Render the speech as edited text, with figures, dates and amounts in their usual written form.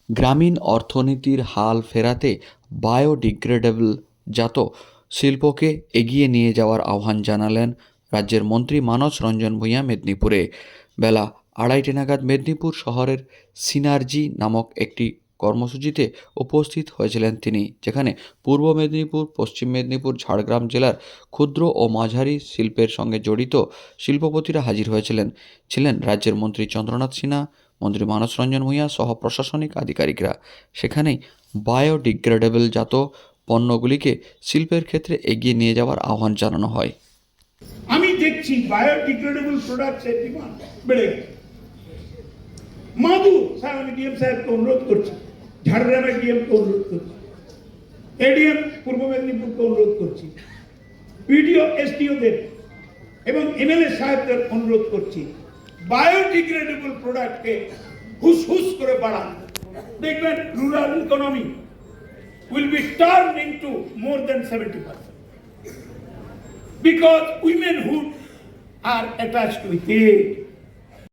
গ্রামীণ অর্থনীতির হাল ফেরাতে বায়োডিগ্রেডেবল জাত শিল্পকে এগিয়ে নিয়ে যাওয়ার আহ্বান জানালেন রাজ্যের মন্ত্রী মানস রঞ্জন ভূঁইয়া মেদিনীপুরে। বেলা 2:30 নাগাদ মেদিনীপুর শহরের সিনার্জি নামক একটি কর্মসূচিতে উপস্থিত হয়েছিলেন তিনি, যেখানে পূর্ব মেদিনীপুর, পশ্চিম মেদিনীপুর, ঝাড়গ্রাম জেলার ক্ষুদ্র ও মাঝারি শিল্পের সঙ্গে জড়িত শিল্পপতিরা হাজির হয়েছিলেন। ছিলেন রাজ্যের মন্ত্রী চন্দ্রনাথ সিনহা, মন্ত্রী মানস রঞ্জন ভূঁইয়া সহ প্রশাসনিক আধিকারিকরা। সেখানেই বায়োডিগ্রেডেবল জাত পণ্যগুলিকে শিল্পের ক্ষেত্রে এগিয়ে নিয়ে যাওয়ার আহ্বান জানানো হয়। আমি দেখছি বায়োডিগ্রেডেবল প্রোডাক্টসের ডিমান্ড বেড়ে গেছে। মাদুর স্যার, আমি ডিএম সাহেবকে অনুরোধ করছি, ঝাড়গ্রামের ডিএমকে অনুরোধ করছি, এডিএম পূর্ব মেদিনীপুরকে অনুরোধ করছি, বিডিও এসডিওদের এবং এমএলএ সাহেবদের অনুরোধ করছি, বায়োডিগ্রেডেবল প্রোডাক্টকে হুস হুস করে বাড়ান। দেখবেন rural economy will be turned into more than 70%. Because womenhood are attached with it.